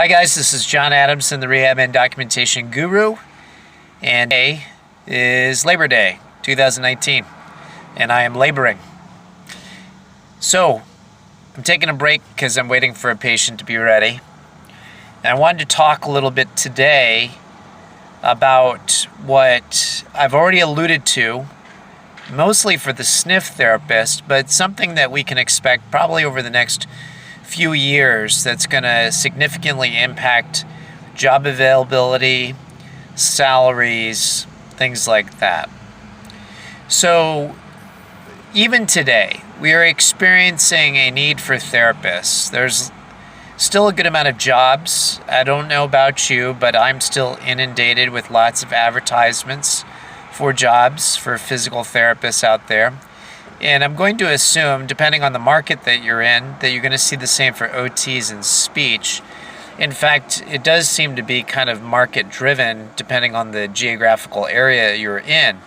Hi guys, this is John Adamson, the Rehab and Documentation Guru, and today is Labor Day 2019, and I am laboring. So, I'm taking a break because I'm waiting for a patient to be ready. And I wanted to talk a little bit today about what I've already alluded to, mostly for the SNF therapist, but something that we can expect probably over the next few years that's going to significantly impact job availability, salaries, things like that. So even today, we are experiencing a need for therapists. There's still a good amount of jobs. I don't know about you, but I'm still inundated with lots of advertisements for jobs for physical therapists out there. And I'm going to assume, depending on the market that you're in, that you're going to see the same for OTs and speech. In fact, it does seem to be kind of market-driven, depending on the geographical area you're in.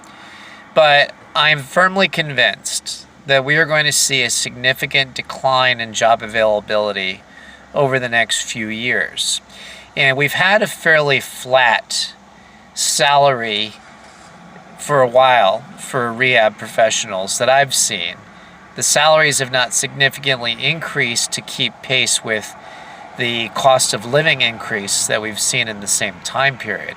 But I'm firmly convinced that we are going to see a significant decline in job availability over the next few years. And we've had a fairly flat salary for a while for rehab professionals that I've seen. The salaries have not significantly increased to keep pace with the cost of living increase that we've seen in the same time period.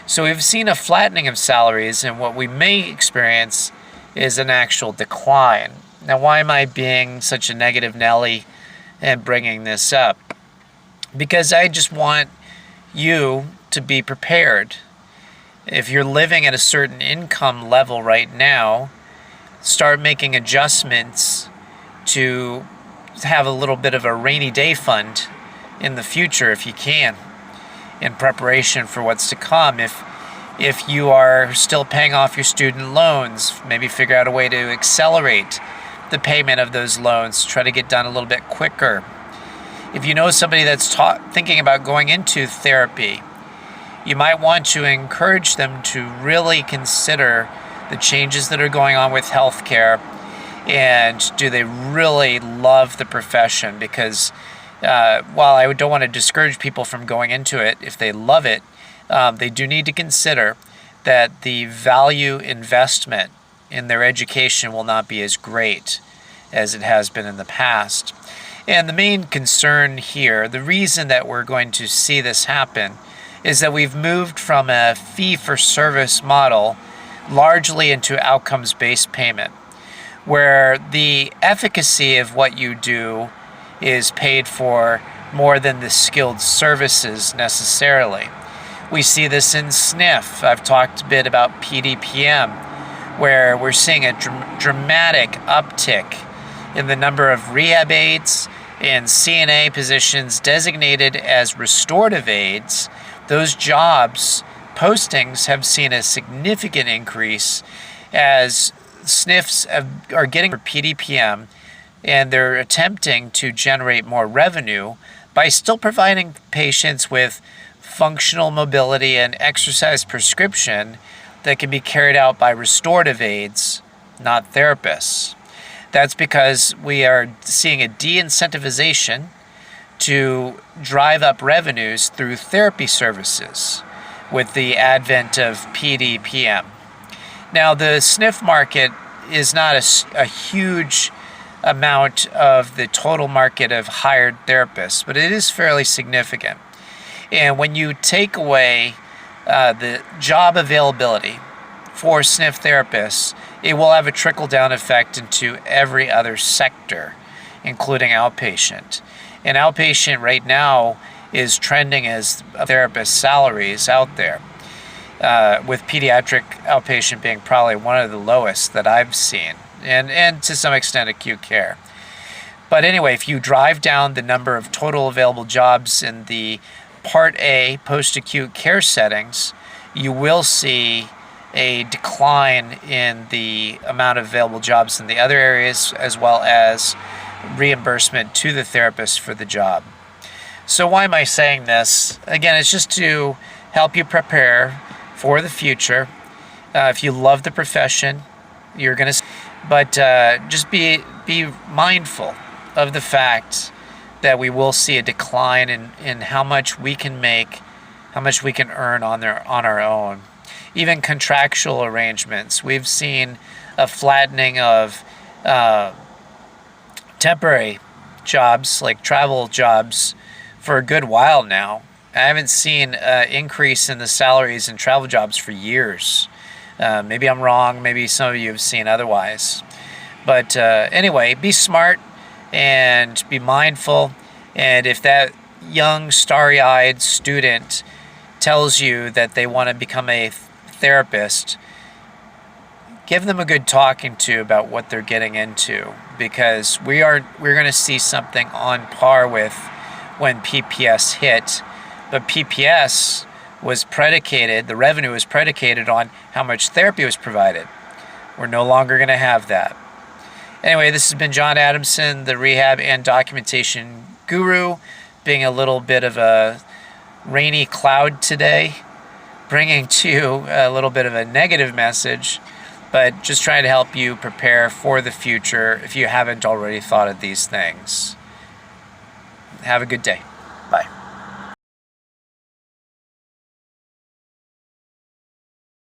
So we've seen a flattening of salaries, and what we may experience is an actual decline. Now, why am I being such a negative Nelly and bringing this up? Because I just want you to be prepared. If you're living at a certain income level right now, start making adjustments to have a little bit of a rainy day fund in the future if you can, in preparation for what's to come. If you are still paying off your student loans, maybe figure out a way to accelerate the payment of those loans, try to get done a little bit quicker. If you know somebody that's thinking about going into therapy, you might want to encourage them to really consider the changes that are going on with healthcare, and do they really love the profession? Because while I don't want to discourage people from going into it, if they love it, they do need to consider that the value investment in their education will not be as great as it has been in the past. And the main concern here, the reason that we're going to see this happen, is that we've moved from a fee-for-service model largely into outcomes-based payment, where the efficacy of what you do is paid for more than the skilled services necessarily. We see this in SNF. I've talked a bit about PDPM, where we're seeing a dramatic uptick in the number of rehab aides and CNA positions designated as restorative aides. Those jobs postings have seen a significant increase as SNFs are getting for PDPM, and they're attempting to generate more revenue by still providing patients with functional mobility and exercise prescription that can be carried out by restorative aides, not therapists. That's because we are seeing a de-incentivization to drive up revenues through therapy services with the advent of PDPM. Now, the SNF market is not a huge amount of the total market of hired therapists, but it is fairly significant. And when you take away the job availability for SNF therapists, it will have a trickle-down effect into every other sector, including outpatient. And outpatient right now is trending as therapist salaries out there, with pediatric outpatient being probably one of the lowest that I've seen, and to some extent acute care. But anyway, if you drive down the number of total available jobs in the Part A post-acute care settings, you will see a decline in the amount of available jobs in the other areas, as well as reimbursement to the therapist for the job. So why am I saying this? Again, it's just to help you prepare for the future. If you love the profession, you're going to... But just be mindful of the fact that we will see a decline in how much we can make, how much we can earn on our own. Even contractual arrangements, we've seen a flattening of temporary jobs, like travel jobs, for a good while now. I haven't seen an increase in the salaries in travel jobs for years. Maybe I'm wrong. Maybe some of you have seen otherwise. But anyway, be smart and be mindful. And if that young, starry-eyed student tells you that they want to become a therapist, give them a good talking to about what they're getting into, because we're going to see something on par with when PPS hit. But PPS was predicated, the revenue was predicated on how much therapy was provided. We're no longer going to have that. Anyway, this has been John Adamson, the rehab and documentation guru, being a little bit of a rainy cloud today, bringing to you a little bit of a negative message, but just trying to help you prepare for the future if you haven't already thought of these things. Have a good day. Bye.